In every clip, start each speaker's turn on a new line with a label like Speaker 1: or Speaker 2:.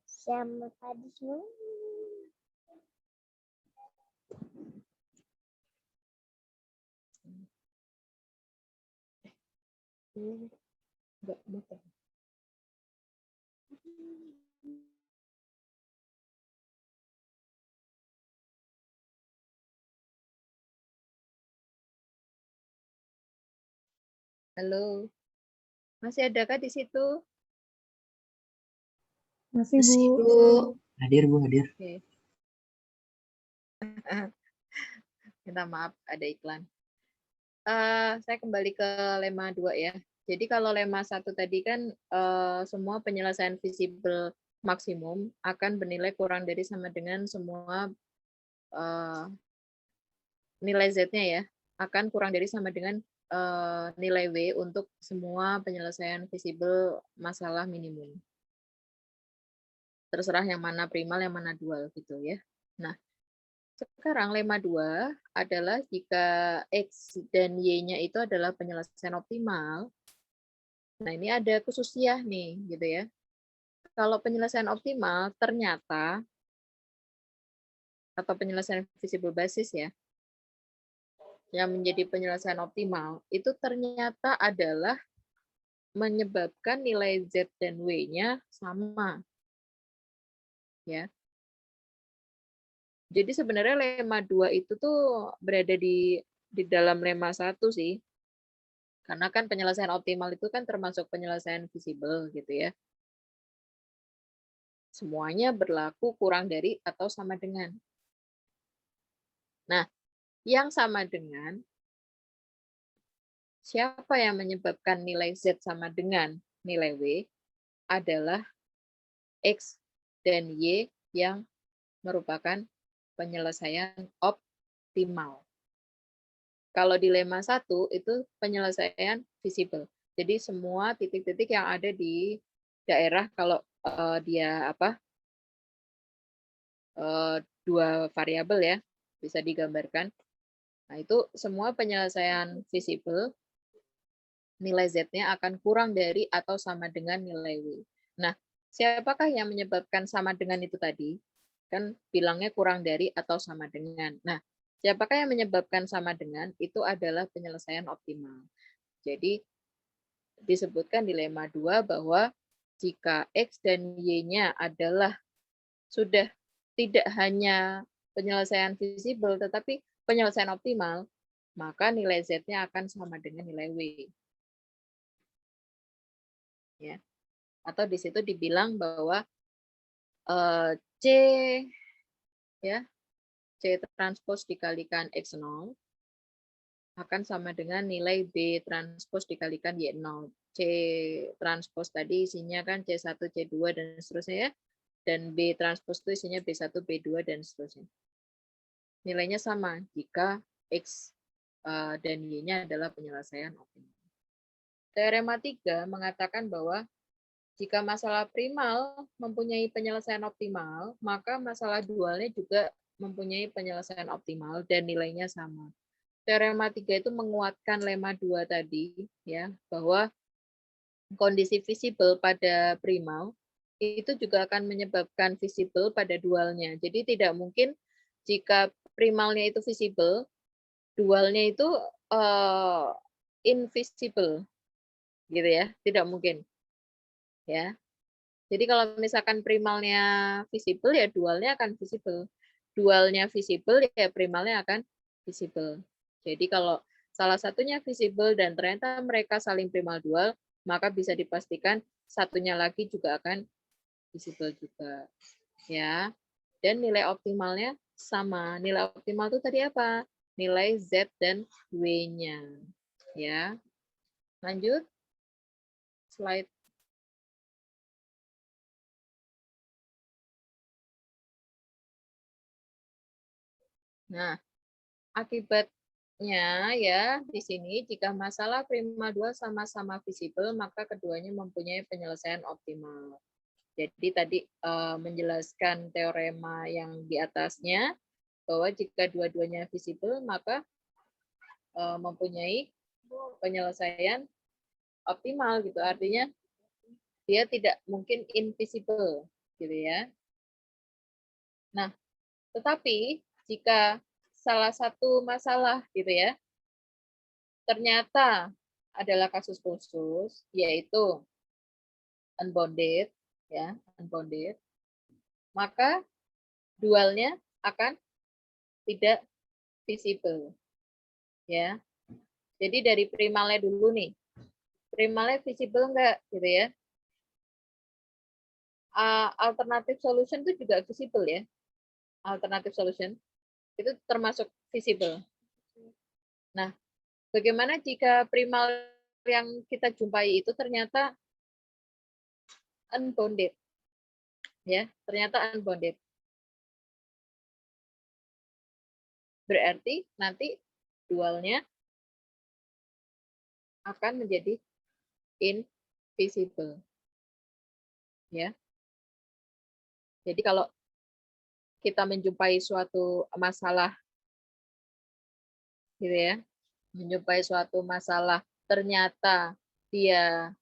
Speaker 1: Selamat pagi semua.
Speaker 2: Enggak muter. Halo. Masih adakah di situ?
Speaker 3: Masih, Bu.
Speaker 4: Hadir, Bu, hadir.
Speaker 2: Oke. Minta maaf, ada iklan. Saya kembali ke lemma 2 ya. Jadi kalau lemma 1 tadi kan semua penyelesaian visible maksimum akan bernilai kurang dari sama dengan semua nilai Z-nya ya, akan kurang dari sama dengan nilai W untuk semua penyelesaian visible masalah minimum. Terserah yang mana primal, yang mana dual gitu ya. Nah, sekarang lemma 2 adalah jika X dan Y-nya itu adalah penyelesaian optimal. Nah, ini ada khususnya nih, gitu ya. Kalau penyelesaian optimal ternyata, atau penyelesaian visible basis ya, yang menjadi penyelesaian optimal, itu ternyata adalah menyebabkan nilai Z dan W-nya sama. Ya. Jadi sebenarnya lemma 2 itu tuh berada di dalam lemma 1 sih. Karena kan penyelesaian optimal itu kan termasuk penyelesaian visible gitu ya. Semuanya berlaku kurang dari atau sama dengan. Nah, yang sama dengan, siapa yang menyebabkan nilai Z sama dengan nilai W adalah X dan Y yang merupakan penyelesaian optimal. Kalau di lemma 1 itu penyelesaian visible. Jadi semua titik-titik yang ada di daerah kalau dia dua variabel ya bisa digambarkan. Nah, itu semua penyelesaian visible nilai Z-nya akan kurang dari atau sama dengan nilai W. Nah, siapakah yang menyebabkan sama dengan itu tadi? Kan bilangnya kurang dari atau sama dengan. Nah, siapakah yang menyebabkan sama dengan? Itu adalah penyelesaian optimal. Jadi, disebutkan di lemma 2 bahwa jika X dan Y-nya adalah sudah tidak hanya penyelesaian visible, tetapi penyelesaian optimal, maka nilai Z-nya akan sama dengan nilai W. Ya. Atau di situ dibilang bahwa C ya, C transpose dikalikan X0 akan sama dengan nilai B transpose dikalikan Y0. C transpose tadi isinya kan C1, C2, dan seterusnya ya. Dan B transpose itu isinya B1, B2, dan seterusnya. Nilainya sama jika X dan Y-nya adalah penyelesaian optimal. Teorema 3 mengatakan bahwa jika masalah primal mempunyai penyelesaian optimal, maka masalah dualnya juga mempunyai penyelesaian optimal dan nilainya sama. Teorema 3 itu menguatkan lemma 2 tadi, ya, bahwa kondisi visible pada primal itu juga akan menyebabkan visible pada dualnya. Jadi tidak mungkin jika primalnya itu visible, dualnya itu invisible, gitu ya, tidak mungkin. Ya, jadi kalau misalkan primalnya visible ya dualnya akan visible. Dualnya visible ya primalnya akan visible. Jadi kalau salah satunya visible dan ternyata mereka saling primal dual, maka bisa dipastikan satunya lagi juga akan visible juga. Ya. dan nilai optimalnya sama. Nilai optimal itu tadi apa? Nilai Z dan W-nya. Ya. Lanjut. Slide. Nah, akibatnya ya di sini jika masalah prima 2 sama-sama visible, maka keduanya mempunyai penyelesaian optimal. Jadi tadi menjelaskan teorema yang di atasnya, bahwa jika dua-duanya visible, maka mempunyai penyelesaian optimal gitu. Artinya dia tidak mungkin invisible gitu ya. Nah, tetapi jika salah satu masalah gitu ya, ternyata adalah kasus khusus, yaitu unbounded, ya, unbounded, maka dualnya akan tidak visible, ya. Jadi dari primalnya dulu nih, primalnya visible enggak, gitu ya. Alternative solution itu juga visible ya, alternative solution itu termasuk visible. Nah, bagaimana jika primal yang kita jumpai itu ternyata unbounded, ya, ternyata unbounded. Berarti nanti dualnya akan menjadi invisible, ya. Jadi kalau kita menjumpai suatu masalah, gitu ya, menjumpai suatu masalah ternyata dia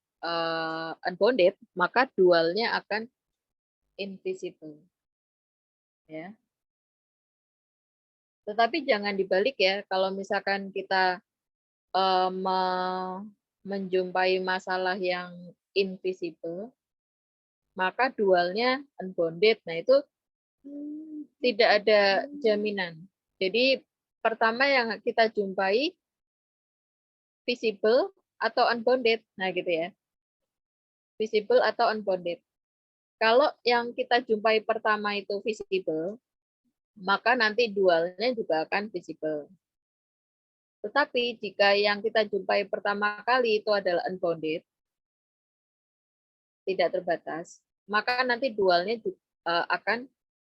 Speaker 2: unbounded, maka dualnya akan invisible, ya. Tetapi jangan dibalik ya, kalau misalkan kita menjumpai masalah yang invisible, maka dualnya unbounded. Nah, itu tidak ada jaminan. Jadi pertama yang kita jumpai visible atau unbounded. Nah, gitu ya. Visible atau unbounded. Kalau yang kita jumpai pertama itu visible, maka nanti dualnya juga akan visible. Tetapi jika yang kita jumpai pertama kali itu adalah unbounded, tidak terbatas, maka nanti dualnya akan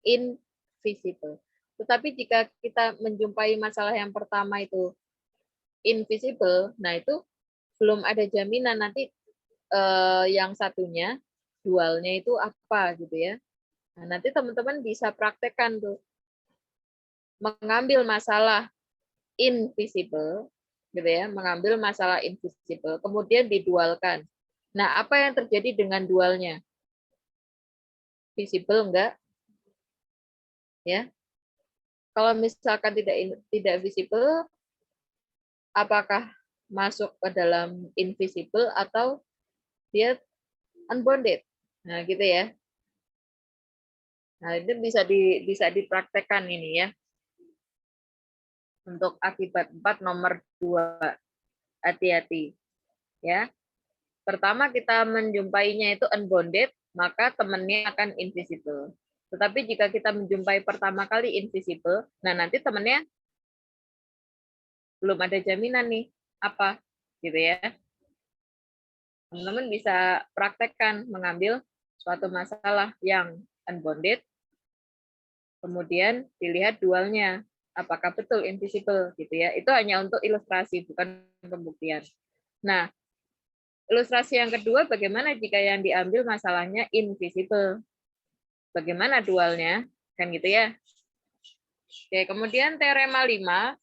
Speaker 2: invisible. Tetapi jika kita menjumpai masalah yang pertama itu invisible, nah itu belum ada jaminan nanti yang satunya dualnya itu apa gitu ya. Nah, nanti teman-teman bisa praktekkan tuh mengambil masalah invisible gitu ya, mengambil masalah invisible kemudian didualkan. Nah, apa yang terjadi dengan dualnya? Visible enggak? Ya. Kalau misalkan tidak visible, apakah masuk ke dalam invisible atau dia unbounded? Nah, gitu ya. Nah, itu bisa dipraktekkan ini ya. Untuk akibat 4 nomor 2. Hati-hati. Ya. Pertama kita menjumpainya itu unbounded, maka temannya akan invisible. Tetapi jika kita menjumpai pertama kali invisible, nah nanti temannya belum ada jaminan nih apa gitu ya. Teman-teman bisa praktekkan mengambil suatu masalah yang unbounded, kemudian dilihat dualnya apakah betul invisible gitu ya. Itu hanya untuk ilustrasi bukan pembuktian. Nah, ilustrasi yang kedua, bagaimana jika yang diambil masalahnya invisible? Bagaimana dualnya? Kan gitu ya. Oke, kemudian teorema 5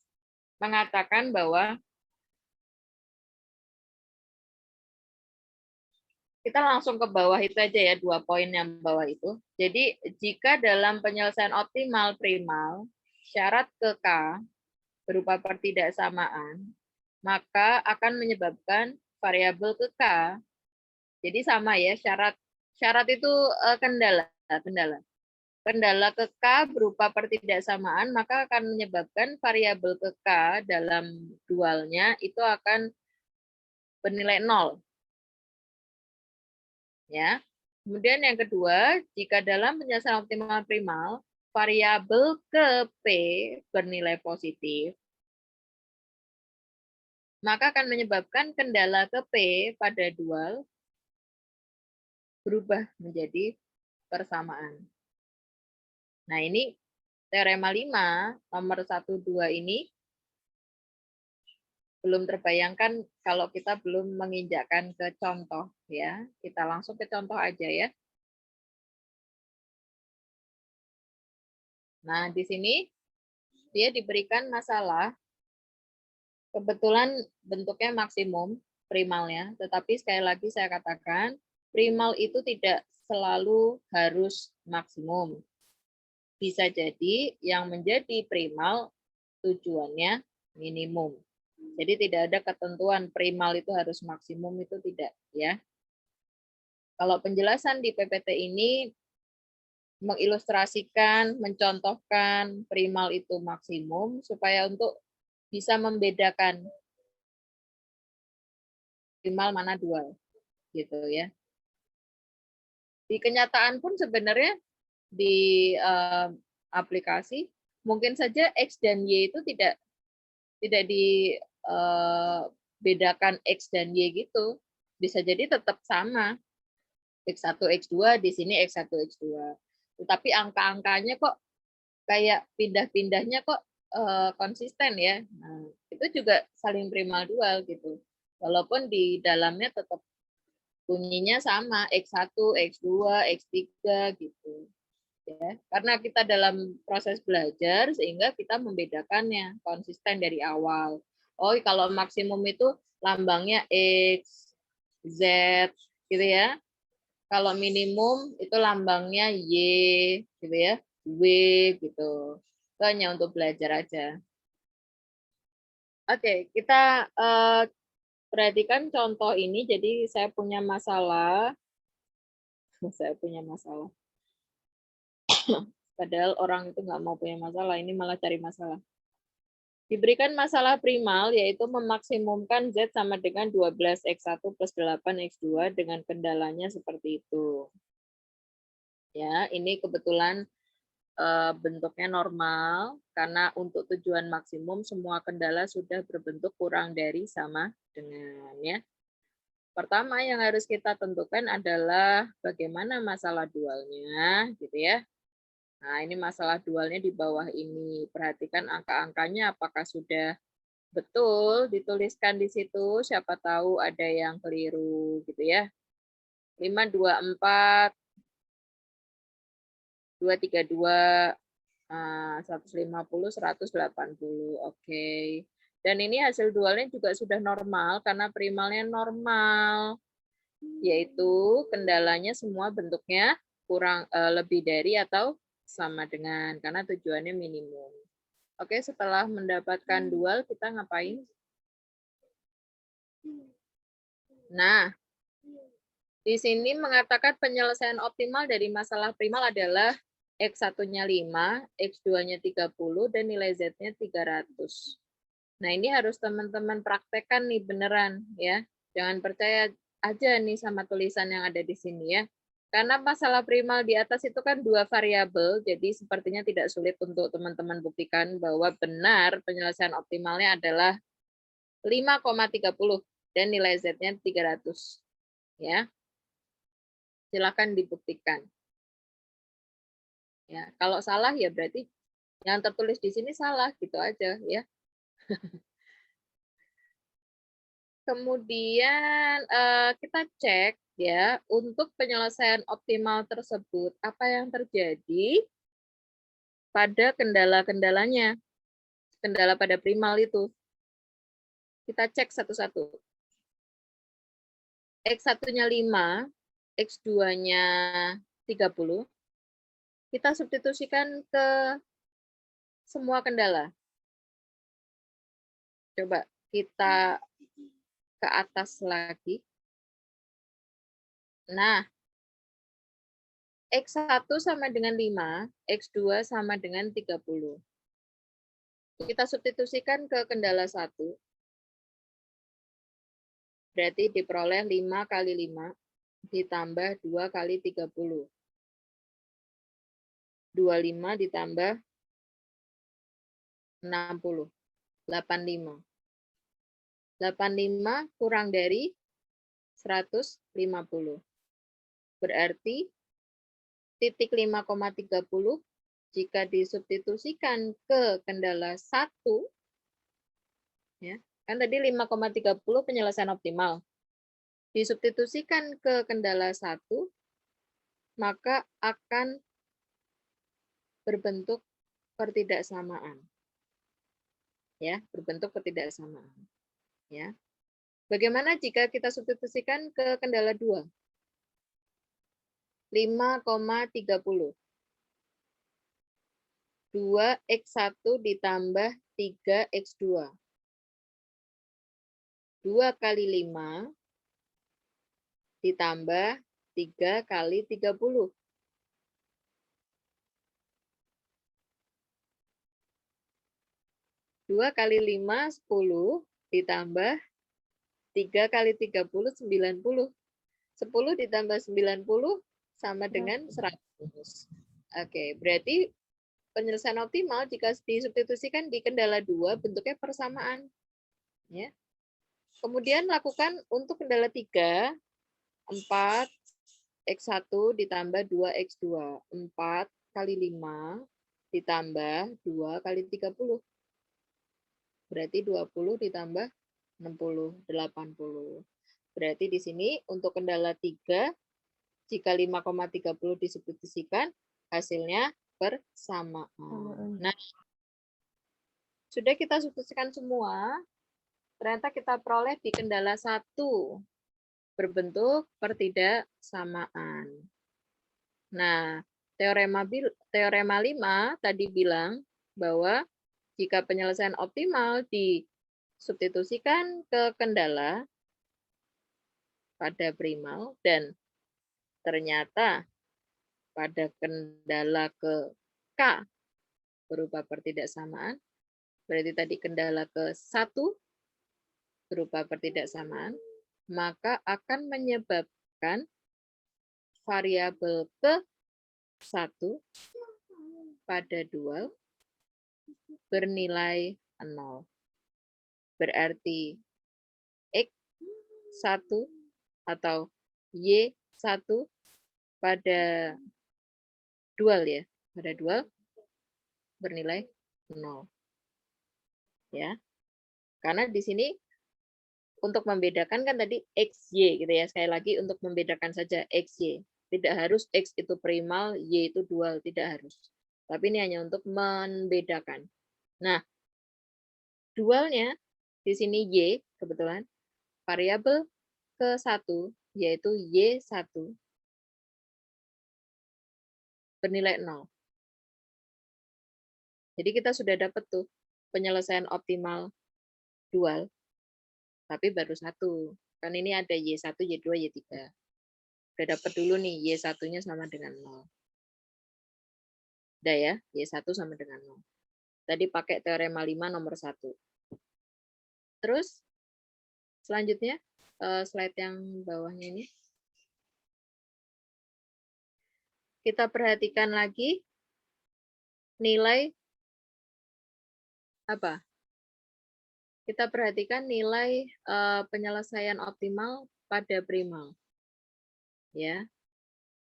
Speaker 2: mengatakan bahwa kita langsung ke bawah itu aja ya, 2 poin yang bawah itu. Jadi, jika dalam penyelesaian optimal primal, syarat ke K berupa pertidaksamaan, maka akan menyebabkan variabel ke K. Jadi sama ya, syarat itu kendala. Kendala ke K berupa pertidaksamaan, maka akan menyebabkan variabel ke K dalam dualnya itu akan bernilai 0. Ya. Kemudian yang kedua, jika dalam penyelesaian optimal primal, variabel ke P bernilai positif, maka akan menyebabkan kendala ke P pada dual berubah menjadi persamaan. Nah, ini teorema 5, nomor 1, 2 ini belum terbayangkan kalau kita belum menginjakkan ke contoh. Ya, kita langsung ke contoh aja ya. Nah, di sini dia diberikan masalah, kebetulan bentuknya maksimum, primalnya, tetapi sekali lagi saya katakan, primal itu tidak selalu harus maksimum. Bisa jadi yang menjadi primal tujuannya minimum. Jadi tidak ada ketentuan primal itu harus maksimum, itu tidak ya. Kalau penjelasan di PPT ini mengilustrasikan, mencontohkan primal itu maksimum supaya untuk bisa membedakan primal mana dual gitu ya. Di kenyataan pun sebenarnya di aplikasi mungkin saja X dan Y itu tidak dibedakan X dan Y gitu. Bisa jadi tetap sama. X1, X2 di sini X1, X2. Tetapi angka-angkanya kok kayak pindah-pindahnya kok konsisten ya. Nah, itu juga saling primal dual gitu. Walaupun di dalamnya tetap bunyinya sama X1, X2, X3 gitu. Ya, karena kita dalam proses belajar sehingga kita membedakannya konsisten dari awal. Oh, kalau maksimum itu lambangnya X, Z gitu ya. Kalau minimum itu lambangnya Y gitu ya, W gitu. Itu hanya untuk belajar aja. Oke, kita perhatikan contoh ini. Jadi saya punya masalah. Saya punya masalah. Padahal orang itu nggak mau punya masalah, ini malah cari masalah. Diberikan masalah primal, yaitu memaksimumkan Z sama dengan 12X1 plus 8X2 dengan kendalanya seperti itu. Ya, ini kebetulan bentuknya normal, karena untuk tujuan maksimum semua kendala sudah berbentuk kurang dari sama dengan. Ya. Pertama yang harus kita tentukan adalah bagaimana masalah dualnya, gitu ya. Nah, ini masalah dualnya di bawah ini. Perhatikan angka-angkanya apakah sudah betul dituliskan di situ. Siapa tahu ada yang keliru gitu ya. 524, 232, 150, 180. Oke. Dan ini hasil dualnya juga sudah normal karena primalnya normal. Yaitu kendalanya semua bentuknya kurang lebih dari atau sama dengan, karena tujuannya minimum. Oke, setelah mendapatkan dual, kita ngapain? Nah, di sini mengatakan penyelesaian optimal dari masalah primal adalah X1-nya 5, X2-nya 30, dan nilai Z-nya 300. Nah, ini harus teman-teman praktekkan nih beneran ya. Jangan percaya aja nih sama tulisan yang ada di sini ya. Karena masalah primal di atas itu kan 2 variabel, jadi sepertinya tidak sulit untuk teman-teman buktikan bahwa benar penyelesaian optimalnya adalah 5,30 dan nilai Z-nya 300. Ya. Silakan dibuktikan. Ya, kalau salah ya berarti yang tertulis di sini salah gitu aja ya. Kemudian kita cek ya untuk penyelesaian optimal tersebut apa yang terjadi pada kendala-kendalanya, kendala pada primal itu. Kita cek satu-satu. X1-nya 5, X2-nya 30. Kita substitusikan ke semua kendala. Coba kita ke atas lagi. Nah, X1 sama dengan 5, X2 sama dengan 30. Kita substitusikan ke kendala 1. Berarti diperoleh 5 kali 5 ditambah 2 kali 30. 25 ditambah 60. 85. 85 kurang dari 150. Berarti titik 5,30 jika disubstitusikan ke kendala 1, ya, kan tadi 5,30 penyelesaian optimal. Disubstitusikan ke kendala 1, maka akan berbentuk pertidaksamaan. Ya, berbentuk ketidaksamaan. Ya. Bagaimana jika kita substitusikan ke kendala 2? 5,30. 2x1 ditambah 3x2. 2 kali 5 ditambah 3 kali 30. 2 kali 5, 10, ditambah 3 kali 30, 90. 10 ditambah 90 sama dengan 100. Oke, berarti penyelesaian optimal jika disubstitusikan di kendala 2 bentuknya persamaan. Ya. Kemudian lakukan untuk kendala 3, 4 x1 ditambah 2x2. 4 kali 5 ditambah 2 kali 30. Berarti 20 ditambah 60, 80. Berarti di sini untuk kendala 3, jika 5,30 disubstitusikan, hasilnya persamaan. Nah, sudah kita substitusikan semua, ternyata kita peroleh di kendala 1 berbentuk pertidaksamaan. Nah, teorema 5 tadi bilang bahwa jika penyelesaian optimal disubstitusikan ke kendala pada primal dan ternyata pada kendala ke K berupa pertidaksamaan, berarti tadi kendala ke 1 berupa pertidaksamaan, maka akan menyebabkan variabel ke 1 pada dual bernilai 0. Berarti X1 atau Y1 pada dual ya, pada dual bernilai 0. Ya. Karena di sini untuk membedakan kan tadi XY gitu ya. Sekali lagi untuk membedakan saja XY. Tidak harus X itu primal, Y itu dual, tidak harus. Tapi ini hanya untuk membedakan. Nah, dualnya di sini Y kebetulan variabel ke 1 yaitu Y1 bernilai 0. Jadi kita sudah dapat tuh penyelesaian optimal dual, tapi baru 1. Kan ini ada Y1, Y2, Y3. Udah dapat dulu nih Y1-nya sama dengan 0. Udah ya, Y1 sama dengan 0. Tadi pakai teorema 5 nomor 1. Terus, selanjutnya, slide yang bawahnya ini. Kita perhatikan lagi nilai apa? Kita perhatikan nilai penyelesaian optimal pada primal. Ya.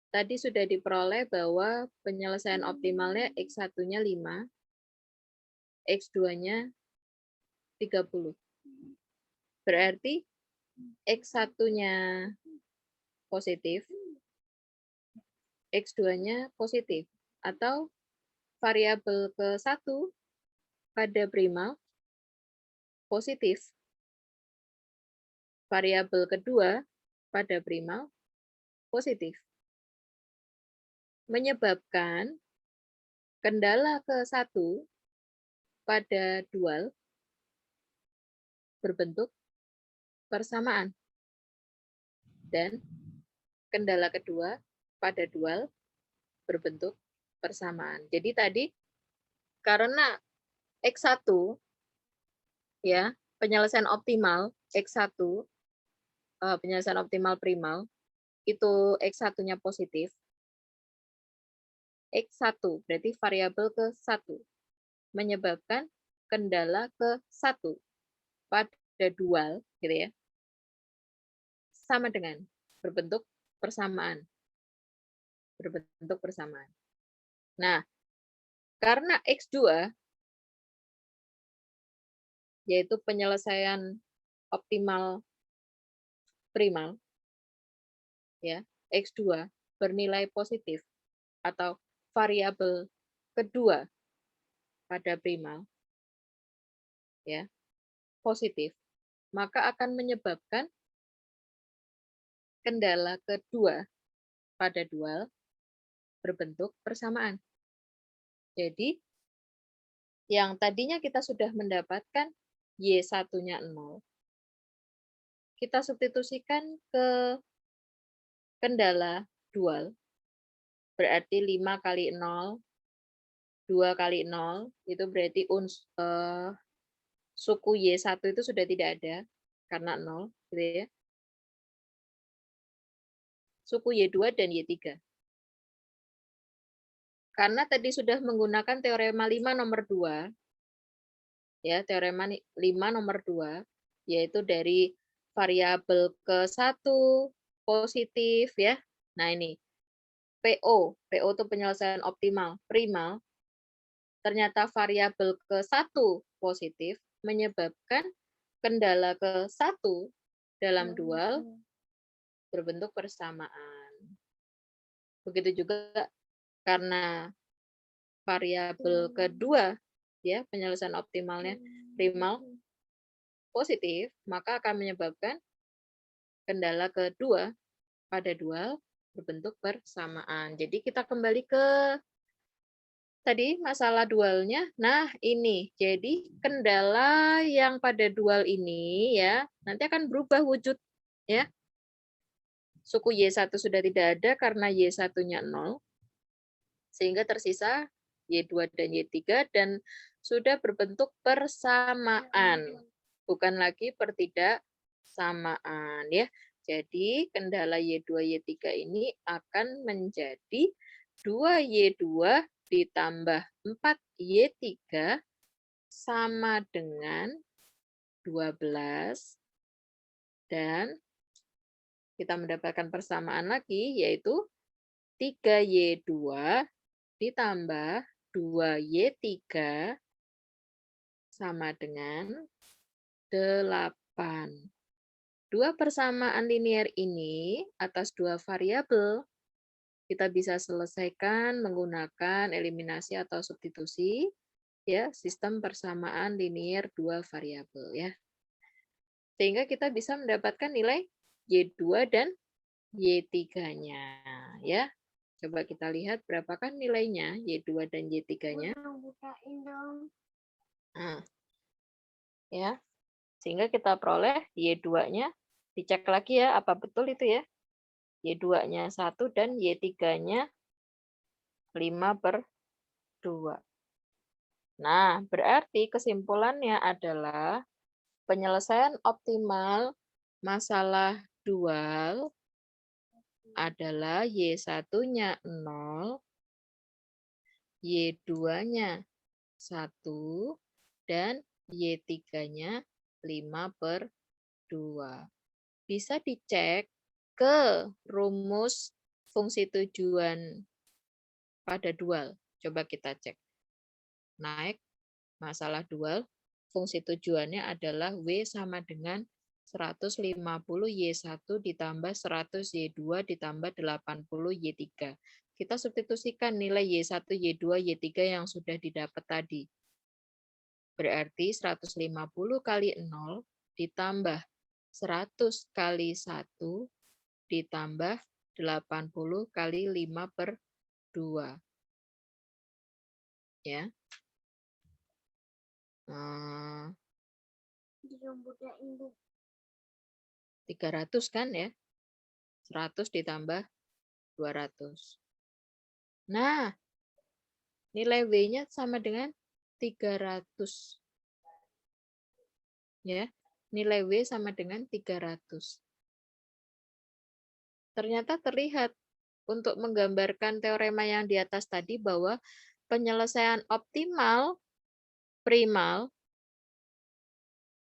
Speaker 2: Tadi sudah diperoleh bahwa penyelesaian optimalnya X1-nya 5, X2-nya 30. Berarti X1-nya positif, X2-nya positif. Atau variabel ke-1 pada primal positif. Variabel kedua pada primal positif. Menyebabkan kendala ke-1 pada dual berbentuk persamaan. Dan kendala kedua pada dual berbentuk persamaan. Jadi tadi karena X1 ya, penyelesaian optimal X1 penyelesaian optimal primal itu X1-nya positif. X1, berarti variabel ke-1. Menyebabkan kendala ke-1 pada dual, gitu ya, sama dengan berbentuk persamaan. Berbentuk persamaan. Nah, karena X2, yaitu penyelesaian optimal primal, ya, X2 bernilai positif atau variabel kedua pada primal, ya, positif, maka akan menyebabkan kendala kedua pada dual berbentuk persamaan. Jadi, yang tadinya kita sudah mendapatkan Y1-nya 0, kita substitusikan ke kendala dual, berarti 5 kali 0, 2 kali 0, itu berarti suku Y1 itu sudah tidak ada, karena 0, gitu ya. Suku Y2 dan Y3. Karena tadi sudah menggunakan teorema 5 nomor 2, ya, teorema 5 nomor 2, yaitu dari variabel ke-1 positif, ya. Nah, ini PO itu penyelesaian optimal primal, ternyata variabel ke-1 positif menyebabkan kendala ke-1 dalam dual berbentuk persamaan. Begitu juga karena variabel kedua, ya, penyelesaian optimalnya primal positif, maka akan menyebabkan kendala kedua pada dual berbentuk persamaan. Jadi kita kembali ke tadi masalah dualnya. Nah, ini. Jadi kendala yang pada dual ini, ya, nanti akan berubah wujud, ya. Suku Y1 sudah tidak ada karena Y1-nya 0. Sehingga tersisa Y2 dan Y3 dan sudah berbentuk persamaan. Bukan lagi pertidaksamaan, ya. Jadi kendala Y2, Y3 ini akan menjadi 2Y2 ditambah 4Y3 sama dengan 12, dan kita mendapatkan persamaan lagi, yaitu 3Y2 ditambah 2Y3 sama dengan 8. Dua persamaan linear ini atas dua variabel kita bisa selesaikan menggunakan eliminasi atau substitusi, ya, sistem persamaan linear dua variabel, ya. Sehingga kita bisa mendapatkan nilai Y2 dan Y3-nya, ya. Coba kita lihat berapakah nilainya Y2 dan Y3-nya. Nah, ya. Sehingga kita peroleh Y2-nya, dicek lagi ya apa betul itu, ya. Y2-nya 1 dan Y3-nya 5/2. Nah, berarti kesimpulannya adalah penyelesaian optimal masalah dual adalah Y1-nya 0, Y2-nya 1, dan Y3-nya 5/2. Bisa dicek ke rumus fungsi tujuan pada dual. Coba kita cek. Naik masalah dual, fungsi tujuannya adalah W sama dengan 150Y1 ditambah 100Y2 ditambah 80Y3. Kita substitusikan nilai Y1, Y2, Y3 yang sudah didapat tadi. Berarti 150 kali 0 ditambah 100 kali 1 ditambah 80 kali 5/2. Ya. 300 kan, ya. 100 ditambah 200. Nah, nilai W-nya sama dengan 300. Ya, nilai W sama dengan 300. Ternyata terlihat untuk menggambarkan teorema yang di atas tadi bahwa penyelesaian optimal primal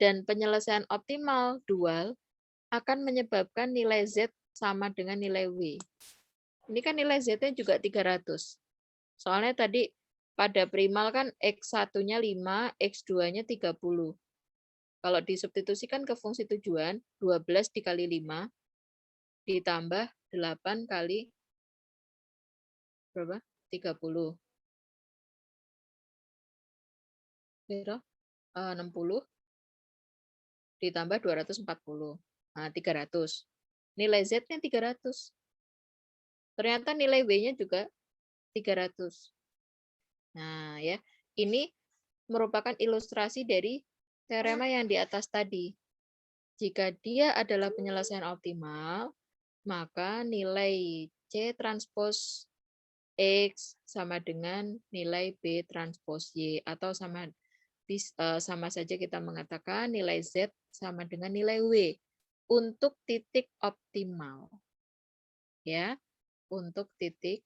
Speaker 2: dan penyelesaian optimal dual akan menyebabkan nilai Z sama dengan nilai W. Ini kan nilai Z-nya juga 300. Soalnya tadi pada primal kan X1-nya 5, X2-nya 30. Kalau disubstitusikan ke fungsi tujuan, 12 dikali 5 ditambah 8 kali berapa? 30. Berapa? 60 ditambah 240. Nah, 300. Nilai Z-nya 300. Ternyata nilai W-nya juga 300. Nah, ya. Ini merupakan ilustrasi dari teorema yang di atas tadi. Jika dia adalah penyelesaian optimal, maka nilai C transpos X sama dengan nilai B transpos Y, atau sama saja kita mengatakan nilai Z sama dengan nilai W untuk titik optimal. Ya, untuk titik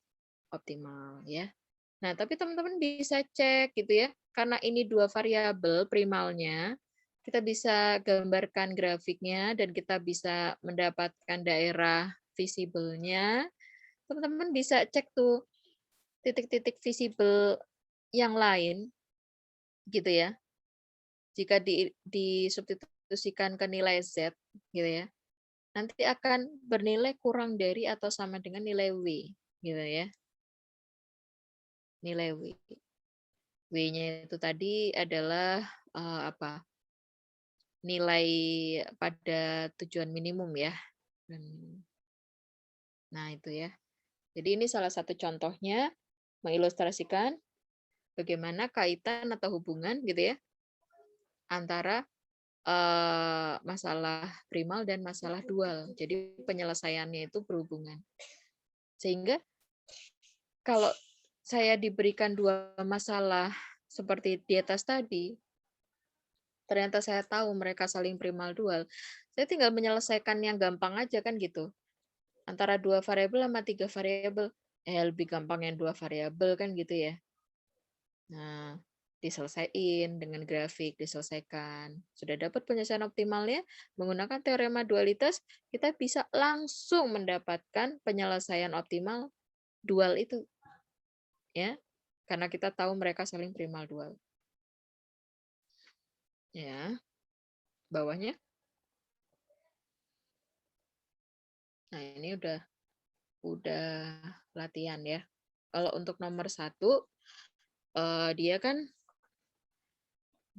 Speaker 2: optimal ya. Nah, tapi teman-teman bisa cek gitu ya. Karena ini dua variabel primalnya, kita bisa gambarkan grafiknya dan kita bisa mendapatkan daerah visible-nya. Teman-teman bisa cek tuh titik-titik visible yang lain gitu ya. Jika disubstitusikan ke nilai Z gitu ya. Nanti akan bernilai kurang dari atau sama dengan nilai W gitu ya. Nilai W. W-nya itu tadi adalah apa? Nilai pada tujuan minimum ya. Nah, itu ya. Jadi ini salah satu contohnya mengilustrasikan bagaimana kaitan atau hubungan gitu ya antara masalah primal dan masalah dual. Jadi penyelesaiannya itu berhubungan. Sehingga kalau saya diberikan dua masalah seperti di atas tadi, ternyata saya tahu mereka saling primal dual, saya tinggal menyelesaikan yang gampang aja kan gitu. Antara dua variabel sama tiga variabel, lebih gampang yang dua variabel kan gitu ya. Nah, diselesaikan dengan grafik, diselesaikan. Sudah dapat penyelesaian optimalnya, menggunakan teorema dualitas, kita bisa langsung mendapatkan penyelesaian optimal dual itu. Ya, karena kita tahu mereka saling primal dual. Ya, bawahnya. Nah, ini udah latihan ya. Kalau untuk nomor 1, dia kan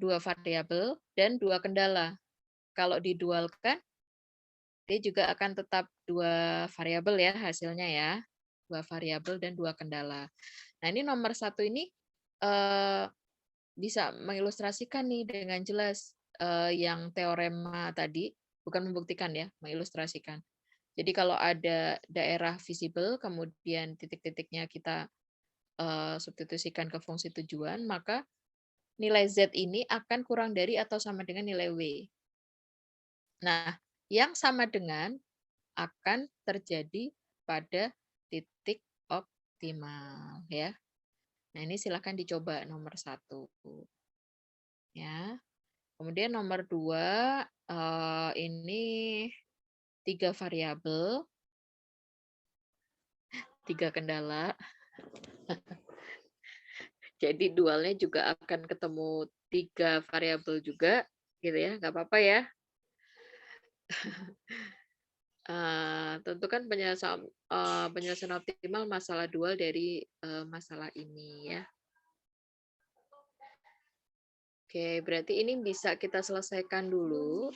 Speaker 2: dua variabel dan dua kendala. Kalau didualkan, dia juga akan tetap dua variabel ya hasilnya ya. Dua variabel dan dua kendala. Nah, ini nomor 1 ini bisa mengilustrasikan nih dengan jelas yang teorema tadi, bukan membuktikan ya, mengilustrasikan. Jadi kalau ada daerah visible, kemudian titik-titiknya kita substitusikan ke fungsi tujuan, maka nilai Z ini akan kurang dari atau sama dengan nilai W. Nah, yang sama dengan akan terjadi pada titik optimal. Ya. Nah, ini silakan dicoba nomor 1. Ya. Kemudian nomor 2, ini 3 variabel, 3 kendala. Jadi dualnya juga akan ketemu 3 variabel juga, gitu ya, nggak apa-apa ya. Tentu kan penyelesaian optimal masalah dual dari masalah ini ya. Oke, berarti ini bisa kita selesaikan dulu.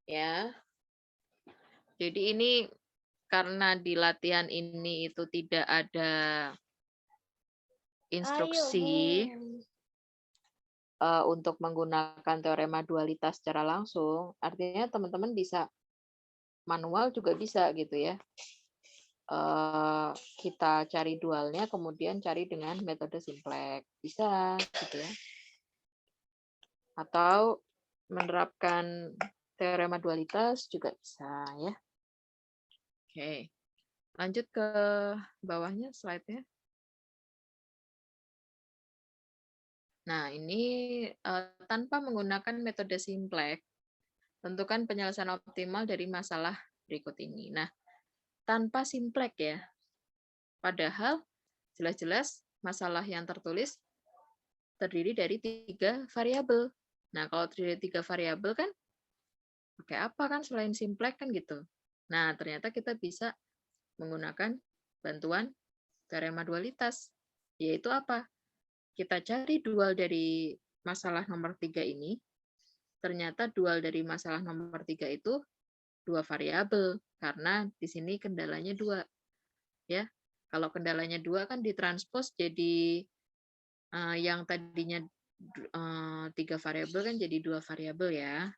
Speaker 2: Ya. Jadi ini karena di latihan ini itu tidak ada instruksi untuk menggunakan teorema dualitas secara langsung, artinya teman-teman bisa manual juga bisa gitu ya. Kita cari dualnya, kemudian cari dengan metode simplex. Bisa gitu ya. Atau menerapkan teorema dualitas juga bisa ya. Oke. Lanjut ke bawahnya slide-nya. Nah, ini tanpa menggunakan metode simplex, tentukan penyelesaian optimal dari masalah berikut ini. Nah, tanpa simplex ya. Padahal jelas-jelas masalah yang tertulis terdiri dari 3 variabel. Nah, kalau terdiri dari 3 variabel kan pakai apa kan selain simplex kan gitu. Nah, ternyata kita bisa menggunakan bantuan teorema dualitas. Yaitu apa? Kita cari dual dari masalah nomor 3 ini. Ternyata dual dari masalah nomor 3 itu 2 variabel. Karena di sini kendalanya 2. Ya, kalau kendalanya 2 kan ditranspos jadi yang tadinya 3 variabel kan jadi 2 variabel ya.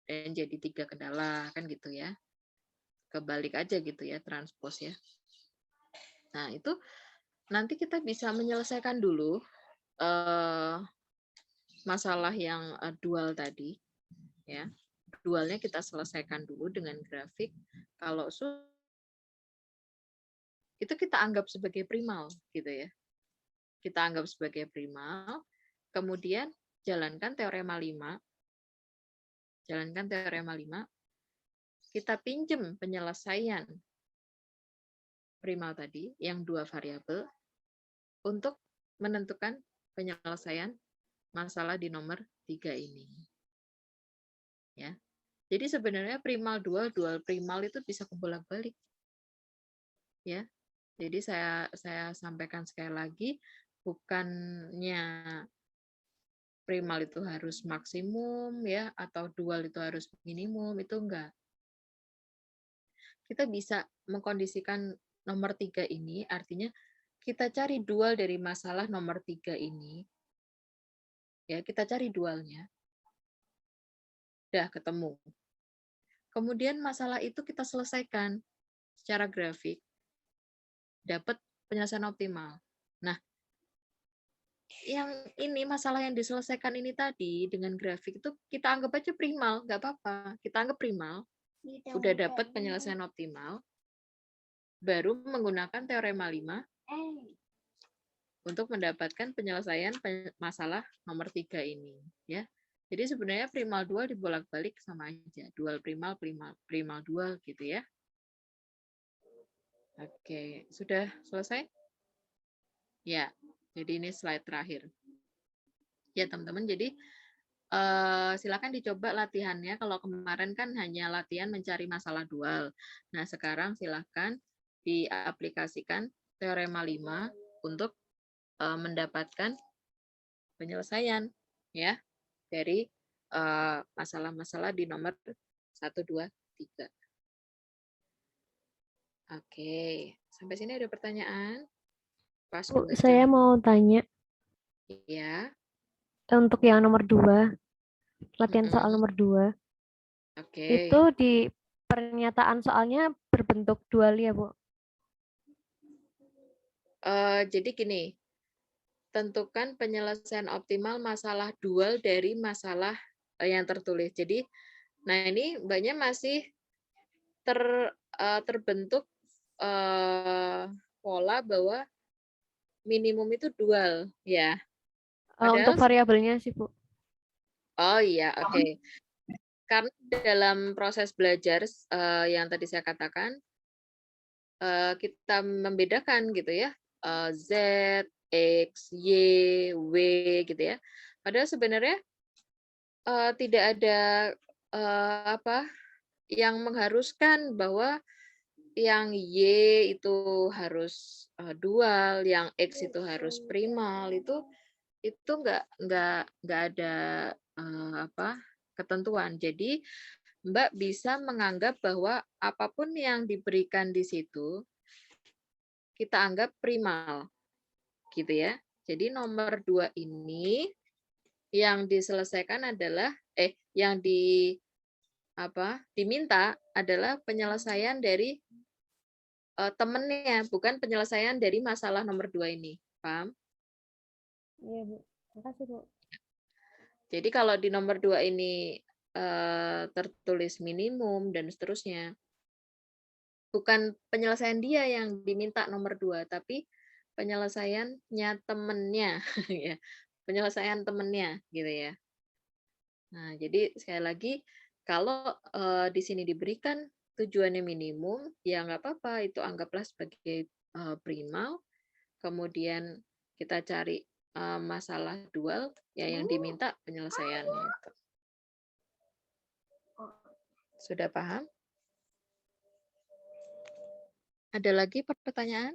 Speaker 2: Dan jadi 3 kendala kan gitu ya. Kebalik aja gitu ya transpos ya. Nah, itu nanti kita bisa menyelesaikan dulu masalah yang dual tadi ya. Dualnya kita selesaikan dulu dengan grafik. Kalau itu kita anggap sebagai primal gitu ya. Kita anggap sebagai primal, kemudian jalankan teorema 5. Jalankan teorema 5. Kita pinjem penyelesaian primal tadi yang 2 variabel untuk menentukan penyelesaian masalah di nomor 3 ini. Ya. Jadi sebenarnya primal dual, dual primal itu bisa kebolak-balik. Ya. Jadi saya sampaikan sekali lagi, bukannya primal itu harus maksimum ya atau dual itu harus minimum, itu enggak. Kita bisa mengkondisikan nomor 3 ini, artinya kita cari dual dari masalah nomor 3 ini. Ya, kita cari dualnya. Udah ketemu. Kemudian masalah itu kita selesaikan secara grafik, dapat penyelesaian optimal. Nah, yang ini masalah yang diselesaikan ini tadi dengan grafik itu kita anggap aja primal, nggak apa-apa. Kita anggap primal, udah dapat penyelesaian optimal, baru menggunakan teorema 5 untuk mendapatkan penyelesaian masalah nomor 3 ini. Ya. Jadi sebenarnya primal dual dibolak-balik sama aja. Dual primal, primal dual gitu ya. Oke, sudah selesai? Ya, jadi ini slide terakhir. Ya teman-teman, jadi silakan dicoba latihannya. Kalau kemarin kan hanya latihan mencari masalah dual. Nah, sekarang silakan diaplikasikan teorema 5 untuk mendapatkan penyelesaian ya dari masalah-masalah di nomor 1, 2, 3. Oke, sampai sini ada pertanyaan? Pas
Speaker 1: Bu,
Speaker 2: 2
Speaker 1: saya
Speaker 2: jam.
Speaker 1: mau tanya
Speaker 2: Ya.
Speaker 1: untuk yang nomor 2, latihan soal
Speaker 2: Mm-mm.
Speaker 1: nomor 2,
Speaker 2: Oke.
Speaker 1: itu di pernyataan soalnya berbentuk dual ya, Bu?
Speaker 2: Jadi gini, tentukan penyelesaian optimal masalah dual dari masalah yang tertulis. Jadi, nah ini mbaknya masih terbentuk pola bahwa minimum itu dual, ya.
Speaker 1: Untuk
Speaker 2: Padahal,
Speaker 1: variabelnya sih, Bu.
Speaker 2: oh iya, oke. Karena dalam proses belajar yang tadi saya katakan, kita membedakan gitu ya, Z, X, Y, W gitu ya. Padahal sebenarnya tidak ada apa yang mengharuskan bahwa yang Y itu harus dual, yang X itu harus primal, itu nggak ada apa ketentuan. Jadi Mbak bisa menganggap bahwa apapun yang diberikan di situ kita anggap primal, gitu ya. Jadi nomor 2 ini yang diselesaikan adalah yang diminta adalah penyelesaian dari temennya, bukan penyelesaian dari masalah nomor 2 ini. Paham?
Speaker 1: Iya, Bu. Makasih, Bu.
Speaker 2: Jadi kalau di nomor 2 ini tertulis minimum dan seterusnya, bukan penyelesaian dia yang diminta nomor 2, tapi penyelesaiannya temennya, ya. Penyelesaian temennya, gitu ya. Nah, jadi sekali lagi, kalau di sini diberikan tujuannya minimum, ya nggak apa-apa, itu anggaplah sebagai primal. Kemudian kita cari masalah dual, ya yang diminta penyelesaiannya itu. Sudah paham? Ada lagi pertanyaan?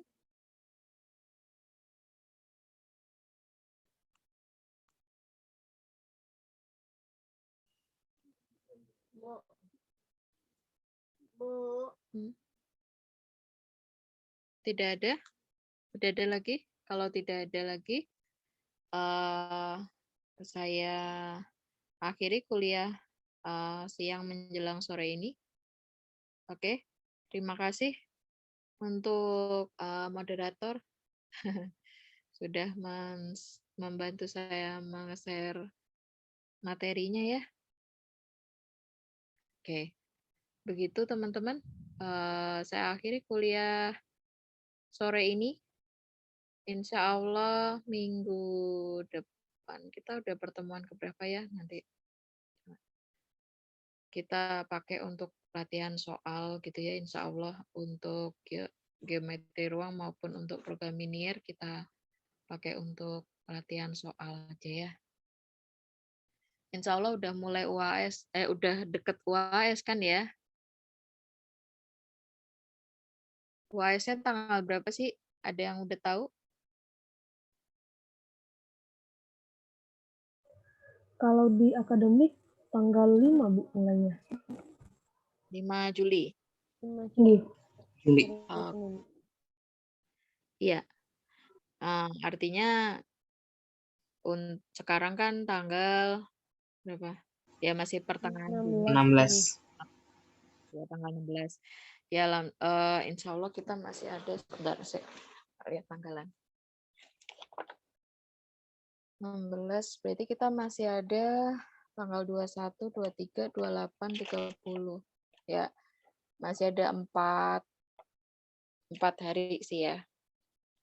Speaker 2: Hmm. Tidak ada? Tidak ada lagi? Kalau tidak ada lagi, saya akhiri kuliah siang menjelang sore ini. Oke, terima kasih untuk moderator sudah membantu saya meng-share materinya ya. Oke, begitu teman-teman. Saya akhiri kuliah sore ini. Insya Allah minggu depan kita udah pertemuan keberapa ya nanti kita pakai untuk latihan soal gitu ya, insya Allah untuk geometri ruang maupun untuk program linear kita pakai untuk latihan soal aja ya. Insya Allah udah mulai UAS, udah deket UAS kan ya? UAS-nya tanggal berapa sih? Ada yang udah tahu?
Speaker 3: Kalau di akademik tanggal 5 Bu mulainya.
Speaker 2: 5 Juli.
Speaker 3: Nggih.
Speaker 4: Juli.
Speaker 2: Iya. Artinya sekarang kan tanggal berapa? Ya masih pertengahan Juli.
Speaker 4: 16.
Speaker 2: Ya, tanggal 16. Ya, insya Allah kita masih ada, sebentar saya lihat tanggalan. 16, berarti kita masih ada tanggal 21, 23, 28, 30. Ya, masih ada 4 hari sih ya.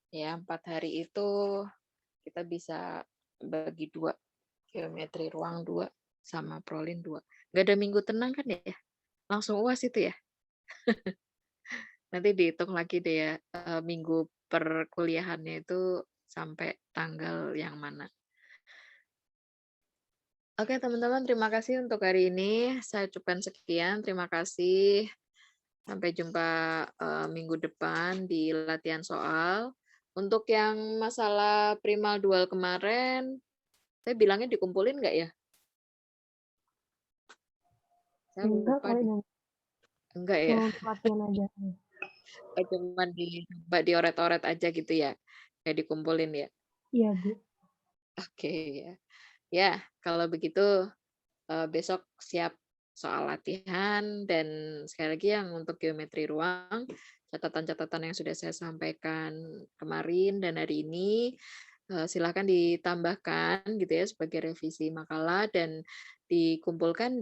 Speaker 2: Ya, 4 hari itu kita bisa bagi 2. Geometri ruang 2 sama prolin 2. Nggak ada minggu tenang kan ya? Langsung UAS itu ya? Nanti dihitung lagi deh ya, minggu perkuliahannya itu sampai tanggal yang mana. Oke teman-teman, terima kasih untuk hari ini. Saya ucapkan sekian, terima kasih. Sampai jumpa minggu depan di latihan soal. Untuk yang masalah primal dual kemarin, saya bilangnya dikumpulin nggak ya? Saya
Speaker 3: Enggak
Speaker 2: lupa.
Speaker 3: kayaknya.
Speaker 2: Enggak ya?
Speaker 3: Latihan aja.
Speaker 2: Cuma dioret-oret aja gitu ya? Kayak dikumpulin ya?
Speaker 3: Iya Bu.
Speaker 2: Oke ya. Ya, kalau begitu besok siap soal latihan dan sekali lagi yang untuk geometri ruang, catatan-catatan yang sudah saya sampaikan kemarin dan hari ini silakan ditambahkan gitu ya sebagai revisi makalah dan dikumpulkan